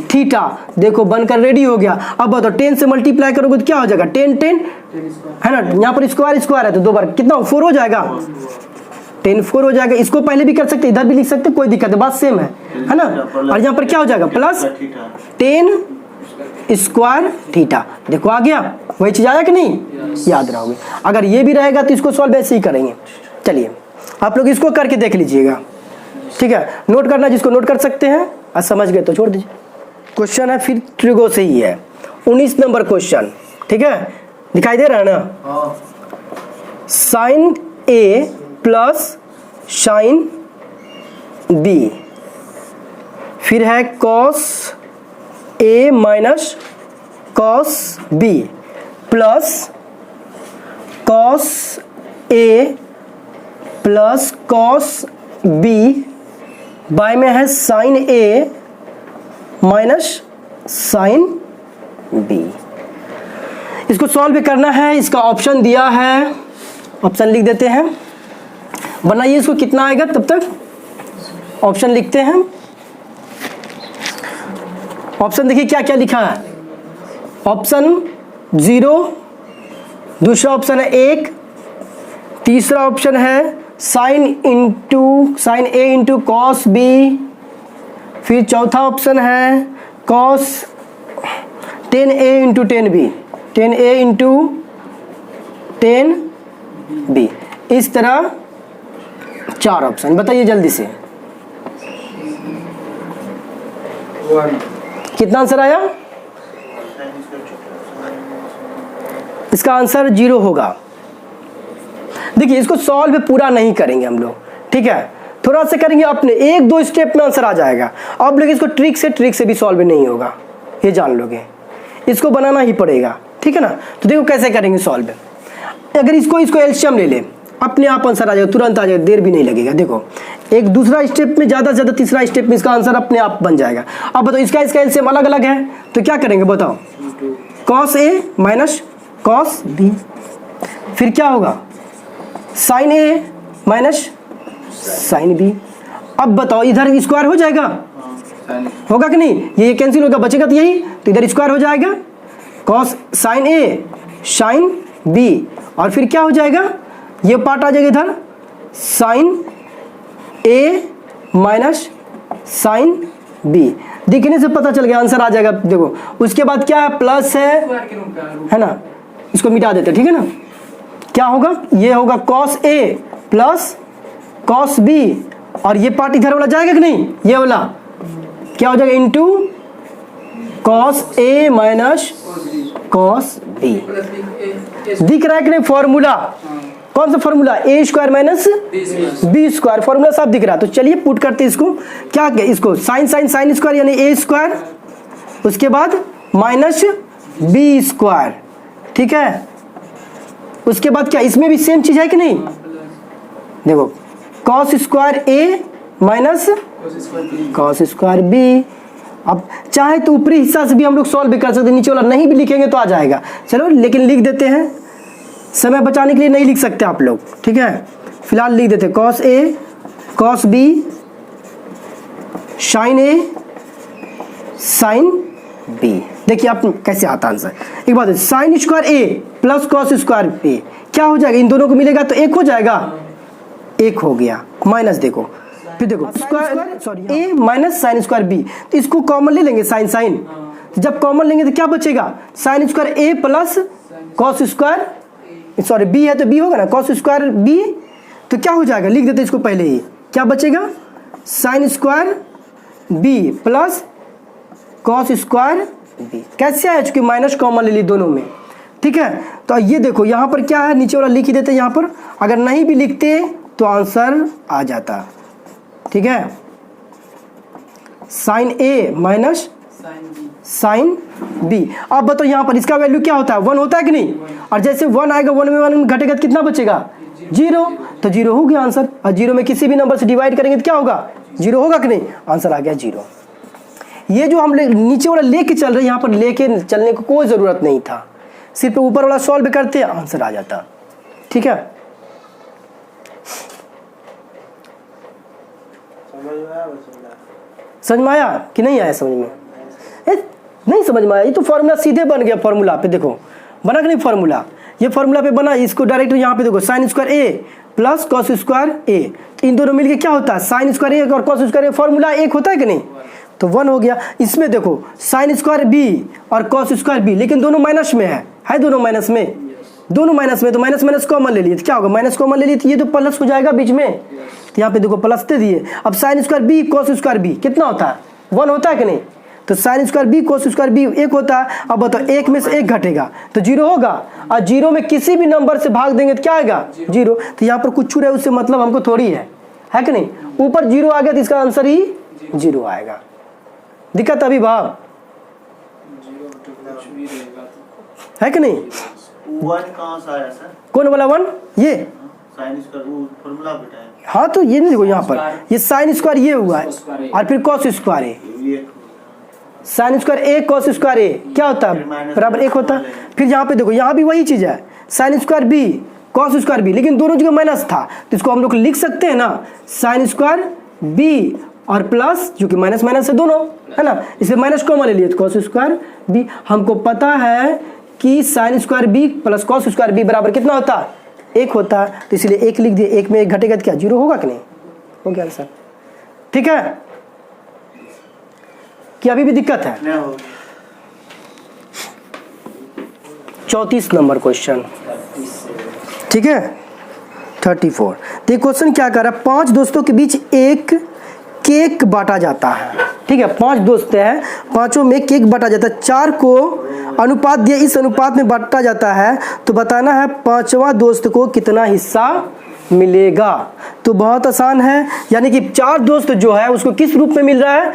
थीटा। देखो बनकर रेडी हो गया। अब बताओ 10 से मल्टीप्लाई करोगे तो क्या हो जाएगा, 10 10 है ना, यहाँ पर स्क्वायर स्क्वायर है तो 2 बार कितना 4 हो जाएगा, 10 4 हो जाएगा। इसको पहले भी कर सकते, इधर भी लिख सकते, कोई दिक्कत है, बात सेम है ना। और यहाँ पर क्या हो जाएगा, प्लस 10 स्क्वायर थीटा। देखो आ गया, वही चीज आया कि नहीं, याद रहोगे। अगर ये भी रहेगा तो इसको सॉल्व ऐसे ही करेंगे। चलिए आप लोग इसको करके देख लीजिएगा, ठीक है। नोट करना जिसको नोट कर सकते हैं, आज समझ गए तो छोड़ दीजिए। क्वेश्चन है फिर ट्रिगो से ही है, 19 नंबर क्वेश्चन, ठीक है, दिखाई दे रहा है ना, sine A plus sine B, फिर है cos A minus cos B plus cos A plus cos B by में है sine A minus sine B. इसको सॉल्व करना है, इसका ऑप्शन दिया है, ऑप्शन लिख देते हैं। बनाइए इसको, कितना आएगा तब तक ऑप्शन लिखते हैं। ऑप्शन देखिए क्या क्या लिखा है। ऑप्शन 0, दूसरा ऑप्शन है 1, तीसरा ऑप्शन है साइन ए इंटू कॉस बी, फिर चौथा ऑप्शन है cos 10a into 10b, 10a into 10b। इस तरह 4 ऑप्शन। बताइए जल्दी से कितना आंसर आया। इसका आंसर 0 होगा। देखिए इसको सॉल्व पूरा नहीं करेंगे हम लोग, ठीक है, थोड़ा सा करेंगे, अपने 1-2 स्टेप में आंसर आ जाएगा। अब लोग इसको ट्रिक से भी सॉल्व नहीं होगा, ये जान लोगे, इसको बनाना ही पड़ेगा, ठीक है ना। तो देखो कैसे करेंगे सॉल्व। अगर इसको एलसीएम ले ले, अपने आप आंसर आ जाएगा, तुरंत आ जाएगा, देर भी नहीं लगेगा। देखो एक दूसरा स्टेप में ज़्यादा से ज़्यादा तीसरा स्टेप में इसका आंसर अपने आप बन जाएगा। अब बताओ इसका एलसीएम अलग अलग है तो क्या करेंगे बताओ। Cos A minus cos B, फिर क्या होगा sign A minus sine B. अब बताओ इधर स्क्वायर हो जाएगा, होगा कि नहीं, ये कैंसिल होगा, बचेगा तो यही, तो इधर स्क्वायर हो जाएगा कॉस साइन ए साइन बी, और फिर क्या हो जाएगा, ये पार्ट आ जाएगा इधर sign A minus sine B. दिखने से पता चल गया, आंसर आ जाएगा। देखो उसके बाद क्या है, प्लस है ना, इसको मिटा देते, ठीक है ना। क्या होगा, ये होगा cos A plus cos B, और ये पार्ट इधर वाला जाएगा कि नहीं, ये वाला क्या हो जाएगा, into cos A minus cos B. दिख रहा है कि नहीं फॉर्मूला, कौन सा formula, A square minus B square, formula सब दिख रहा है। तो चलिए पुट करते हैं इसको, क्या इसको साइन स्क्वायर यानी ए स्क्वायर, उसके बाद माइनस बी स्क्वायर, ठीक है। उसके बाद क्या, इसमें भी सेम चीज है कि नहीं, देखो कॉस स्क्वायर ए माइनस कॉस स्क्वायर बी। अब चाहे तो ऊपरी हिस्सा से भी हम लोग सॉल्व भी कर सकते हैं, नीचे वाला नहीं भी लिखेंगे तो आ जाएगा। चलो लेकिन लिख देते हैं, समय बचाने के लिए नहीं लिख सकते आप लोग, ठीक है, फिलहाल लिख देते cos A cos B sign A sine B. देखिए आप कैसे आता आंसर। एक बात है, sine square A plus cos square ए क्या हो जाएगा, इन दोनों को मिलेगा तो 1 हो जाएगा, 1 हो गया, माइनस देखो, फिर देखो स्क्वायर सॉरी ए माइनस साइन स्क्वायर बी, तो इसको कॉमन ले लेंगे साइन, जब कॉमन लेंगे तो क्या बचेगा, sine square A plus cos square sorry B है तो बी होगा ना, कॉस स्क्वायर बी, तो क्या हो जाएगा, लिख देते इसको पहले ही, क्या बचेगा sine square B plus cos square B. कैसे आया, चूंकि माइनस कॉमन ले ली दोनों में, ठीक है। तो ये देखो यहाँ पर क्या है, नीचे वाला लिख ही देते यहाँ पर, अगर नहीं भी लिखते तो आंसर आ जाता, ठीक है। Sine A minus sine B. अब बताओ यहाँ पर इसका वैल्यू क्या होता है, 1 होता है कि नहीं, और जैसे 1 आएगा 1 में 1 घटेगा तो कितना बचेगा 0, तो 0 हो गया आंसर। और 0 में किसी भी नंबर से डिवाइड करेंगे तो क्या होगा 0 होगा कि नहीं, आंसर आ गया 0। ये जो हम नीचे वाला लेके चल रहे हैं, यहाँ पर लेके चलने को कोई ज़रूरत नहीं था, सिर्फ ऊपर वाला सॉल्व करते आंसर आ जाता, ठीक है। समझ में आया कि नहीं आया, समझ में नहीं समझ में आया, ये तो फॉर्मूला सीधे बन गया, फॉर्मूला पे देखो बना कि नहीं, फॉर्मूला ये फॉर्मूला पे बना, इसको डायरेक्ट यहाँ पे देखो sign square A plus cos square ए, तो इन दोनों मिलके क्या होता है, साइन स्क्वायर ए और कॉस स्क्वायर ए, फॉर्मूला 1 होता है कि नहीं, तो 1 हो गया। इसमें देखो साइन स्क्वायर बी और कॉस स्क्वायर बी, लेकिन दोनों माइनस में है दोनों माइनस में, दोनों माइनस में, तो माइनस माइनस कॉमन ले लिए तो क्या होगा, माइनस कॉमन ले लिए तो ये तो प्लस हो जाएगा बीच में, तो यहाँ पे देखो प्लस दे दिए। अब sine square B cos square B कितना होता है, 1 होता है कि नहीं, तो sine square B cos square B 1 होता है। अब बताओ 1 में से 1 घटेगा तो 0 होगा, और 0 में किसी भी नंबर से भाग देंगे तो क्या आएगा 0। तो यहाँ पर कुछ छूट है, उससे मतलब हमको थोड़ी है कि नहीं, ऊपर 0 आ गया तो इसका आंसर ही 0 आएगा। दिक्कत अभी भाव है कि नहीं,
वन कहाँ से आया सर?
कौन वाला 1? ये
साइन स्क्वायर वो फॉर्मूला बेटा है।
हाँ, तो ये नहीं देखो यहाँ पर, ये साइन स्क्वायर ये हुआ है और फिर कॉस स्क्वायर है।
ये
साइन स्क्वायर ए कॉस स्क्वायर ए क्या होता है? बराबर 1 होता है। फिर यहाँ पे देखो, यहाँ भी वही चीज़ है, sine square B cos square B, लेकिन दोनों जगह माइनस था, तो इसको हम लोग लिख सकते हैं ना, साइन स्क्वायर बी और प्लस, जो कि माइनस माइनस है दोनों, है ना, इसे माइनस कॉमन ले लिए तो कॉस स्क्वायर बी। हमको पता है कि sine square B plus cos square B बराबर कितना होता है? 1 होता है, तो इसलिए 1 लिख दिए। 1 में 1 घटेगा तो क्या 0 होगा कि नहीं? हो गया आंसर। ठीक है कि अभी भी दिक्कत है?
नहीं हो
34 नंबर क्वेश्चन, ठीक है 34। तो क्वेश्चन क्या कर रहा है, 5 दोस्तों के बीच एक केक बांटा जाता है। ठीक है, 5 दोस्त हैं, पांचों में केक बांटा जाता है, 4 को अनुपात दिया, इस अनुपात में बांटा जाता है, तो बताना है 5वां दोस्त को कितना हिस्सा मिलेगा। तो बहुत आसान है, यानी कि 4 दोस्त जो है उसको किस रूप में मिल रहा है?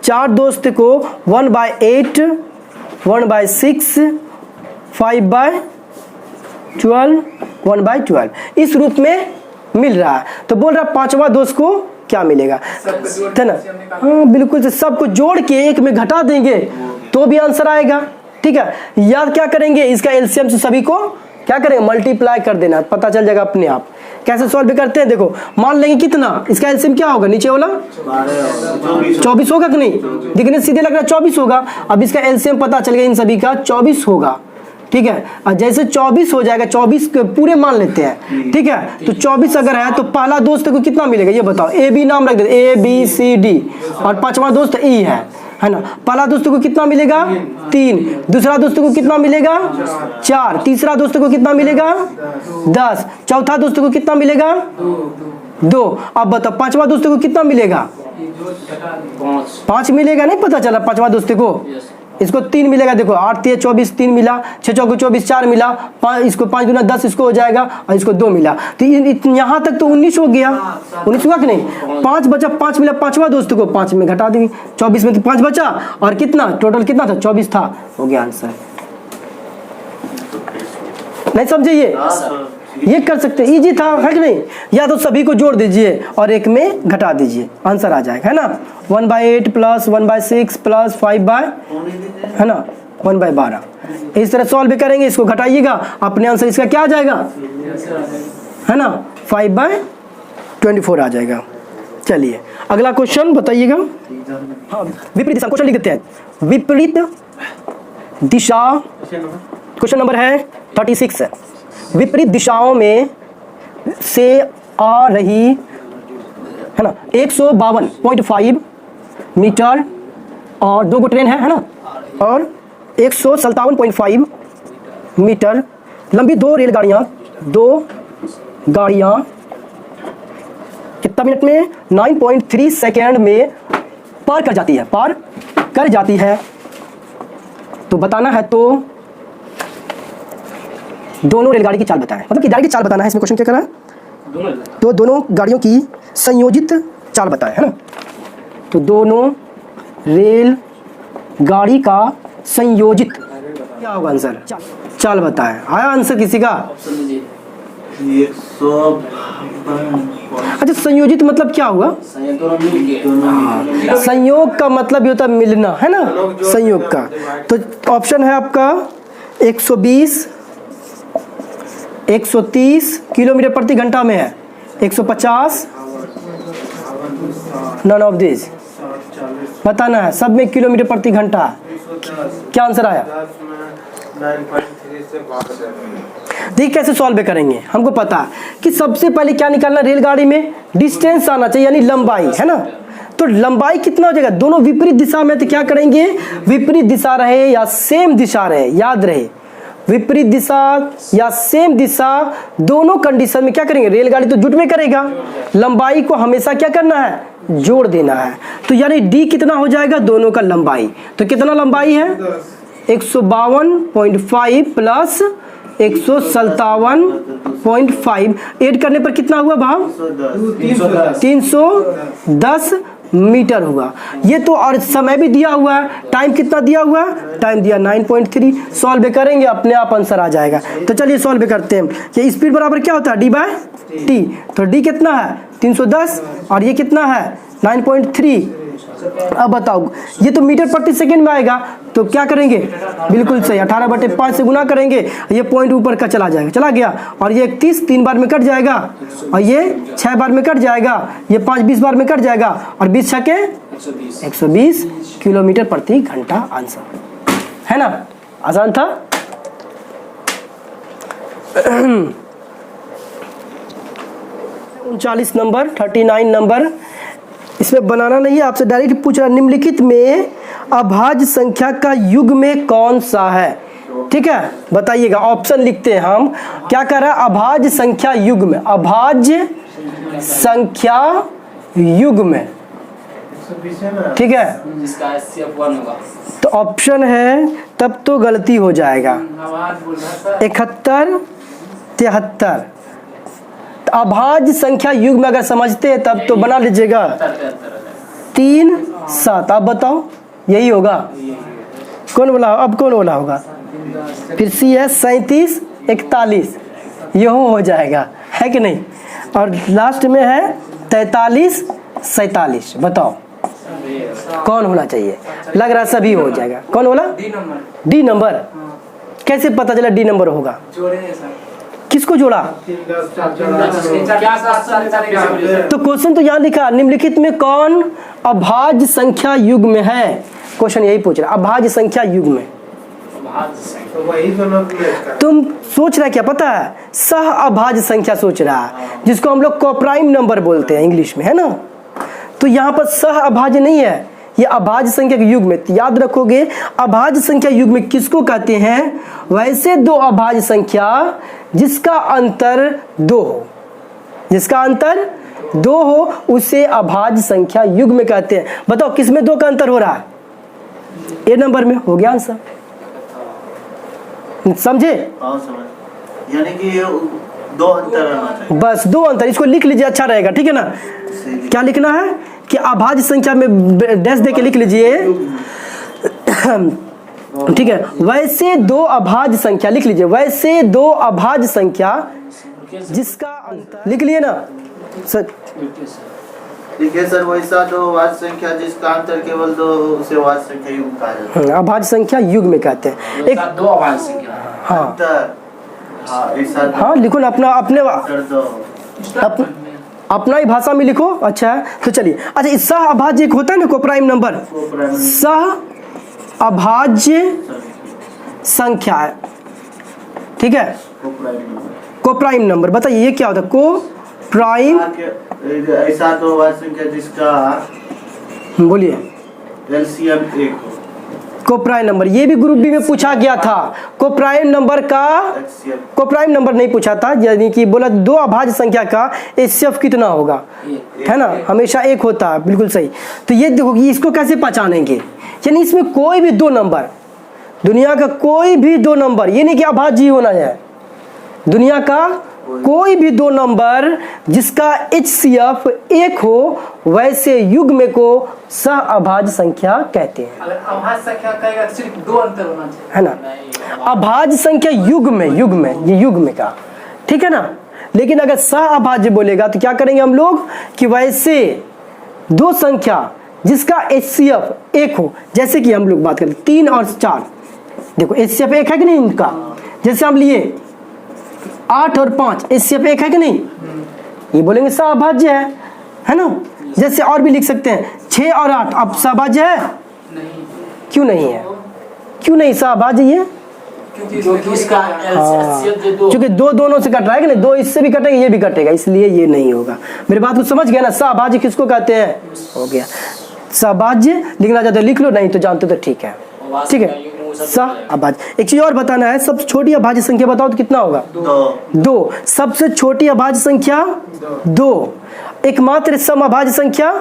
4 दोस्त को 1/8, 1/6, 5/12, 1/12 इस रूप में मिल रहा है। तो बोल रहा है 5वां दोस्त को क्या मिलेगा, है ना? हाँ बिल्कुल, से सबको जोड़ के 1 में घटा देंगे तो भी आंसर आएगा। ठीक है, याद क्या करेंगे, इसका एलसीएम से सभी को क्या करेंगे, मल्टीप्लाई कर देना, पता चल जाएगा अपने आप। कैसे सॉल्व करते हैं, देखो मान लेंगे कितना, इसका एलसीएम क्या होगा, नीचे वाला 24 होगा कि नहीं? दिखने सीधे लग रहा है 24 होगा। अब इसका एलसीएम पता चल गया, इन सभी का 24 होगा। ठीक है, और जैसे 24 हो जाएगा, 24 पूरे मान लेते हैं। ठीक है, तो 24 अगर है तो पहला दोस्त को कितना मिलेगा ये बताओ? ए बी नाम रख देते, ए बी सी डी, और 5वां दोस्त ई है ना। पहला दोस्त को कितना मिलेगा? 3। दूसरा दोस्त को कितना मिलेगा? 4। तीसरा दोस्त को कितना मिलेगा? 10। चौथा दोस्त को कितना मिलेगा? 2। अब बताओ 5वां दोस्त को कितना मिलेगा? 5 मिलेगा, नहीं पता चला 5वां दोस्त को? इसको 3 मिलेगा, देखो 8 3 24, 3 मिला, 6 चौके 24, 4 मिला, 5 इसको 5 दूना 10 इसको हो जाएगा, और इसको 2 मिला, तो यहाँ तक तो 19 हो गया। 19 हुआ कि नहीं? 5 बचा, 5 मिला 5वां दोस्त को, 5 में घटा देंगे, 24 में तो 5 बचा, और कितना टोटल कितना था? 24 था। हो गया आंसर। नहीं समझे ये कर सकते, इजी था है कि नहीं? या तो सभी को जोड़ दीजिए और 1 में घटा दीजिए, आंसर आ जाएगा, है ना। 1/8 प्लस 1/6 प्लस 5 है ना 1/12, इस तरह सॉल्व भी करेंगे। इसको घटाइएगा, अपने आंसर इसका क्या आ जाएगा, है ना 5/24 आ जाएगा। चलिए अगला क्वेश्चन बताइएगा। हाँ विपरीत दिशा, क्वेश्चन लिख देते हैं, विपरीत दिशा, क्वेश्चन नंबर है 36 है। विपरीत दिशाओं में से आ रही है ना 152.5 मीटर, और 2 ट्रेन है ना, और 157.5 मीटर लंबी 2 रेलगाड़ियाँ कितना मिनट में 9.3 सेकेंड में पार कर जाती है, तो बताना है तो दोनों रेलगाड़ी की चाल बताएं, मतलब कि गाड़ी की चाल बताना है। इसमें क्वेश्चन क्या कर रहा है, तो दोनों गाड़ियों की संयोजित चाल बताएं, है ना। तो दोनों रेल गाड़ी का संयोजित क्या होगा आंसर, चाल बताएं। आया आंसर किसी का?
100।
अच्छा संयोजित मतलब क्या हुआ? संयोग का मतलब ये होता है मिलना, है ना, संयोग का। तो ऑप्शन है आपका 120, 130 किलोमीटर प्रति घंटा में है, 150, नन ऑफ दिस बताना है, सब में किलोमीटर प्रति घंटा। क्या आंसर आया? देखिए कैसे सॉल्व करेंगे। हमको पता है कि सबसे पहले क्या निकालना, रेलगाड़ी में डिस्टेंस आना चाहिए, यानी लंबाई, है ना। तो लंबाई कितना हो जाएगा, दोनों विपरीत दिशा में, तो क्या करेंगे, विपरीत दिशा रहे या सेम दिशा रहे, याद रहे विपरीत दिशा या सेम दिशा, दोनों कंडीशन में क्या करेंगे, रेलगाड़ी तो जुट में करेगा, लंबाई को हमेशा क्या करना है, जोड़ देना है। तो यानी डी कितना हो जाएगा, दोनों का लंबाई। तो कितना लंबाई है, 152.5 प्लस 157.5, ऐड करने पर कितना हुआ भाव, 310 मीटर हुआ। ये तो और समय भी दिया हुआ है, टाइम कितना दिया हुआ है, टाइम दिया 9.3। सॉल्व करेंगे अपने आप आंसर आ जाएगा। तो चलिए सॉल्व करते हैं। ये स्पीड बराबर क्या होता है, डी बाय टी। तो डी कितना है 310 और ये कितना है 9.3। अब बताओ ये तो मीटर प्रति सेकंड में आएगा, तो क्या करेंगे, बिल्कुल सही 18/5 से गुना करेंगे, ये पॉइंट ऊपर का चला जाएगा, चला गया। और ये 31 3 बार में कट जाएगा, और ये 6 बार में कट जाएगा, ये 5 20 बार में कट जाएगा, और 20 छके 120 किलोमीटर प्रति घंटा आंसर है ना। आसान था। 39 नंबर 39 नंबर, इसमें बनाना नहीं है, आपसे डायरेक्ट पूछ रहा, निम्नलिखित में अभाज्य संख्या का युग्म कौन सा है। ठीक है, बताइएगा, ऑप्शन लिखते हैं हम। क्या कह रहा है, अभाज्य संख्या युग्म, अभाज्य संख्या युग्म, ठीक है। तो ऑप्शन है, तब तो गलती हो जाएगा 71 73। अभाज्य संख्या युग्म अगर समझते हैं तब तो बना लीजिएगा 3 7। आप बताओ यही होगा, कौन बोला, अब कौन बोला होगा, फिर सी है 37 41, ये हो जाएगा, है कि नहीं। और लास्ट में है 43 47। बताओ कौन होना चाहिए, लग रहा सभी हो जाएगा। कौन बोला, डी नंबर। कैसे पता चला डी नंबर होगा, किसको जोड़ा, तो क्वेश्चन तो यहाँ लिखा, निम्नलिखित में कौन अभाज्य संख्या युग्म है, क्वेश्चन यही पूछ रहा, अभाज्य संख्या युग्म। तुम सोच रहा क्या पता है, सह अभाज्य संख्या सोच रहा है, जिसको हम लोग कोप्राइम नंबर बोलते हैं इंग्लिश में, है ना। तो यहाँ पर सह अभाज्य नहीं है, ये अभाज्य संख्या के युग्म। याद रखोगे, अभाज्य संख्या युग्म किसको कहते हैं, वैसे दो अभाज्य संख्या जिसका अंतर 2 हो, जिसका अंतर 2 हो उसे अभाज्य संख्या युग्म कहते हैं। बताओ किसमें 2 का अंतर हो रहा है, ए नंबर में। हो गया आंसर, समझे।
यानी कि 2 अंतर, बस
2 अंतर, इसको लिख लीजिए, अच्छा रहेगा, ठीक है ना। क्या लिखना है कि अभाज्य संख्या में डैश दे के लिख लीजिए, ठीक है। वैसे 2 अभाज्य संख्या लिख लीजिए, वैसे 2 अभाज्य संख्या जिसका अंतर, लिख लिए ना सर,
ठीक है सर। वैसा 2 अभाज्य संख्या जिसका अंतर केवल 2, उसे अभाज्य संख्या युग्म कहा जाता है।
अभाज्य संख्या युग्म कहते हैं। एक
2 अभाज्य संख्या,
हाँ
ऐसा,
हाँ लिखो ना, अपने अपना ही भाषा में लिखो, अच्छा है। तो चलिए, अच्छा इस सह अभाज्य एक होता है ना कोप्राइम नंबर, सह अभाज्य संख्या है, ठीक है, कोप्राइम नंबर। बताइए ये क्या होता है, कोप्राइम,
ऐसा 2 अभाज्य संख्या जिसका,
बोलिए,
एलसीएम 1 हो,
कोप्राइम नंबर। ये भी ग्रुप बी में पूछा गया था, कोप्राइम नंबर का, कोप्राइम नंबर नहीं पूछा था, यानी कि बोला 2 अभाज्य संख्या का एचसीएफ कितना होगा, है ना, हमेशा 1 होता है, बिल्कुल सही। तो ये देखो इसको कैसे पहचानेंगे, यानी इसमें कोई भी 2 नंबर, दुनिया का कोई भी 2 नंबर, ये नहीं कि अभाज्य होना है, दुनिया का कोई भी 2 नंबर जिसका HCF 1 हो वैसे युग्म को सह अभाज्य संख्या कहते हैं।
अगर अभाज्य संख्या कहेगा सिर्फ 2 अंतर होना चाहिए,
है ना। अभाज्य संख्या युग्म, युग्म, ये युग्म का, ठीक है ना। लेकिन अगर सह अभाज्य बोलेगा तो क्या करेंगे हम लोग कि वैसे 2 संख्या जिसका HCF 1 हो, जैसे कि हम लोग बात करें 3 और 4, देखो HCF 1 है कि नहीं इनका, जैसे हम लिए 8 और 5, HCF 1 है कि नहीं, ये बोलेंगे सहअभाज्य है ना। जैसे और भी लिख सकते हैं 6 और 8, अब सहअभाज्य है,
नहीं,
क्यों नहीं है, क्यों नहीं सहअभाज्य ये,
क्योंकि इसका
क्योंकि 2 दोनों से कट रहा है कि नहीं, 2 इससे भी कटेगा, ये भी कटेगा, इसलिए ये नहीं होगा। मेरी बात को समझ गया ना, सहअभाज्य किसको कहते हैं, हो गया। सहअभाज्य लिखना चाहते लिख लो, नहीं तो जानते तो ठीक है, ठीक है। सहअभाज्य। एक चीज और बताना है, सबसे छोटी अभाज्य संख्या बताओ तो कितना होगा, 2। सबसे छोटी अभाज्य संख्या 2, एकमात्र समअभाज्य संख्या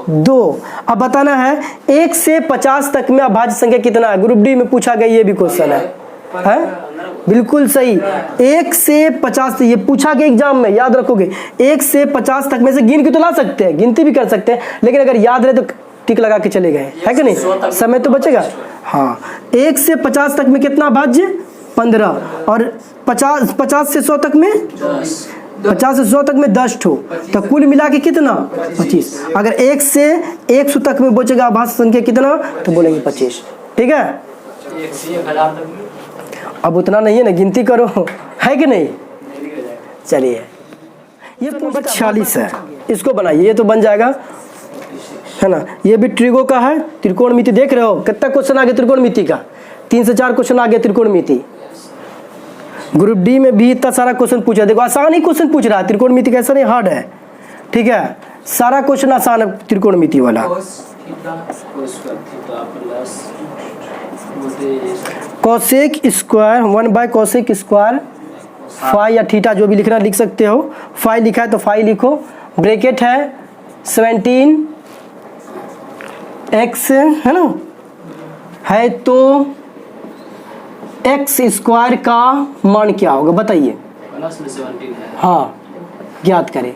2। अब बताना है 1 से 50 तक में अभाज्य संख्या कितना है, ग्रुप डी में पूछा गया, ये भी क्वेश्चन है बिल्कुल सही। 1 से 50, ये पूछा गया एग्जाम में, याद रखोगे। 1 से 50 तक में से गिन के तो ला सकते हैं, गिनती भी कर सकते हैं, लेकिन अगर याद रहे तो टिक लगा के चले गए, है कि नहीं, समय तो बचेगा। हाँ, 1 से 50 तक में कितना भाज्य, 15, और 50 से 100 तक में 50 से 100 तक में 10 ठो, तो कुल मिला के कितना, 25। अगर 1 से 100 तक में बचेगा आभाज्य संख्या कितना, तो बोलेंगे 25। ठीक है,
1 से 1000 तक
अब उतना नहीं है ना, गिनती करो, है कि नहीं। चलिए, ये नंबर 46 है, इसको बनाइए, ये तो बन जाएगा, है ना। ये भी ट्रिगो का है, त्रिकोणमिति देख रहे हो, कितना क्वेश्चन आ गया त्रिकोणमिति का, 3 से 4 क्वेश्चन आ गया त्रिकोणमिति। ग्रुप डी में भी इतना सारा क्वेश्चन पूछा, देखो आसान ही क्वेश्चन पूछ रहा है, त्रिकोणमिति का ऐसा नहीं हार्ड है। ठीक है, सारा क्वेश्चन आसान है त्रिकोणमिति वाला। कोसेक स्क्वायर 1/कोसेक स्क्वायर फाई या थीटा जो भी लिखना लिख सकते हो। फाई लिखा है तो फाई लिखो, ब्रैकेट है 17x है ना, है तो x स्क्वायर का मान क्या होगा बताइए।
प्लस में 17 है।
हाँ, ज्ञात करें।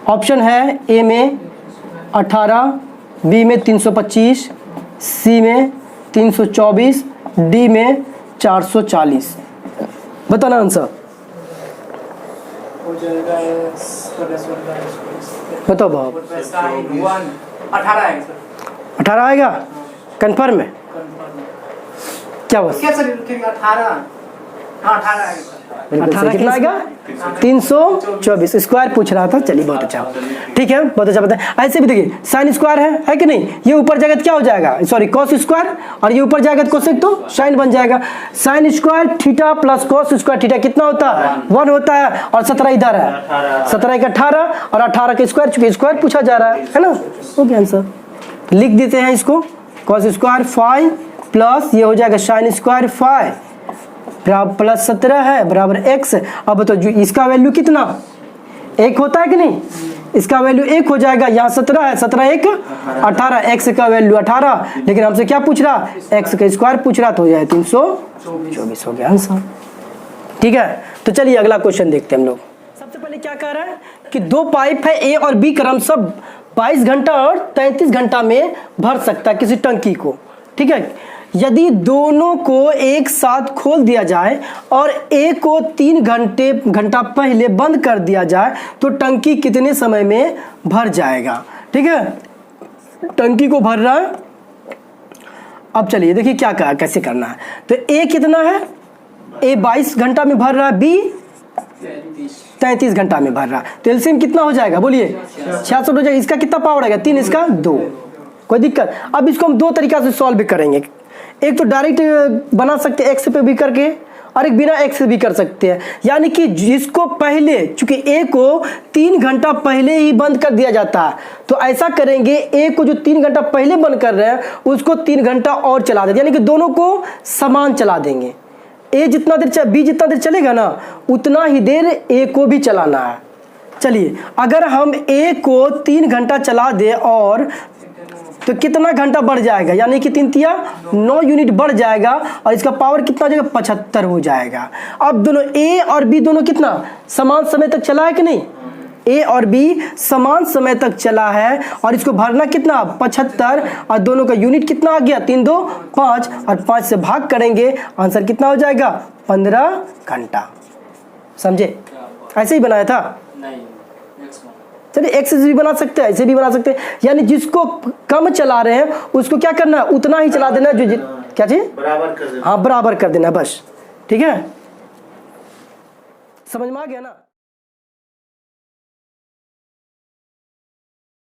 ऑप्शन है ए में 18, बी में 325, सी में 324, डी में 440। बताना आंसर,
हो जाएगा
बताओ भाव।
18 है सर,
18 आएगा, कंफर्म है,
कंफर्म।
क्या बस
क्या सर, 18, हाँ 18 है सर।
18 कितना आएगा, 324 स्क्वायर पूछ रहा था। चलिए बहुत अच्छा, ठीक है, बहुत अच्छा बताया। ऐसे भी देखिए, साइन स्क्वायर है कि नहीं, ये ऊपर जाएगा तो क्या हो जाएगा, सॉरी कॉस स्क्वायर, और ये ऊपर जाएगा तो कोसेक, तो साइन बन जाएगा। Sine square theta plus cos square theta कितना होता है, 1 होता है, और 17 इधर है, 17 का 18, और 18 का स्क्वायर, चूंकि स्क्वायर पूछा जा रहा है ना। ओके आंसर लिख देते हैं इसको, कॉस स्क्वायर 5 प्लस ये हो जाएगा साइन स्क्वायर 5 बराबर प्लस 17 है बराबर x। अब तो जो इसका वैल्यू कितना 1 होता है कि नहीं, इसका वैल्यू 1 हो जाएगा, यहाँ 17 है, 17 1 18, x का वैल्यू 18, लेकिन हमसे क्या पूछ रहा, x का स्क्वायर पूछ रहा, तो हो जाए 324 हो गया आंसर। ठीक है, तो चलिए अगला क्वेश्चन देखते हैं हम लोग। सबसे पहले क्या कह रहा है कि 2 पाइप है ए और बी क्रमशः 22 घंटा और 33 घंटा में भर सकता है किसी टंकी को। ठीक है, यदि दोनों को एक साथ खोल दिया जाए और ए को 3 घंटा पहले बंद कर दिया जाए तो टंकी कितने समय में भर जाएगा। ठीक है, टंकी को भर रहा है। अब चलिए देखिए क्या कैसे करना है। तो ए कितना है, ए 22 घंटा में भर रहा है, बी 33 घंटा में भर रहा है, तो एलसीएम कितना हो जाएगा बोलिए, 66 हो जाएगा। इसका कितना पावर आएगा, 3, इसका 2, कोई दिक्कत। अब इसको हम 2 तरीका से सॉल्व करेंगे, एक तो डायरेक्ट बना सकते हैं एक्स पे भी करके, और एक बिना एक्स से भी कर सकते हैं। यानी कि जिसको पहले, चूंकि ए को 3 घंटा पहले ही बंद कर दिया जाता है, तो ऐसा करेंगे ए को जो 3 घंटा पहले बंद कर रहे हैं उसको 3 घंटा और चला देंगे, यानी कि दोनों को समान चला देंगे। ए जितना देर बी जितना देर चलेगा ना, उतना ही देर ए को भी चलाना है। चलिए, अगर हम ए को 3 घंटा चला दे और तो कितना घंटा बढ़ जाएगा, यानी कि 3 तिया 9 यूनिट बढ़ जाएगा, और इसका पावर कितना हो जाएगा, 75 हो जाएगा। अब दोनों ए और बी दोनों कितना समान समय तक चला है कि नहीं, ए और बी समान समय तक चला है, और इसको भरना कितना 75, और दोनों का यूनिट कितना आ गया 3 2 5, और 5 से भाग करेंगे, आंसर कितना हो जाएगा 15 घंटा। समझे, ऐसे ही बनाया था।
नहीं,
चलिए एक्स भी बना सकते हैं, ऐसे भी बना सकते हैं, यानी जिसको कम चला रहे हैं उसको क्या करना है, उतना ही चला देना, जो क्या चीज
बराबर कर देना।
हाँ, बराबर कर देना बस। ठीक है, समझ में आ गया ना।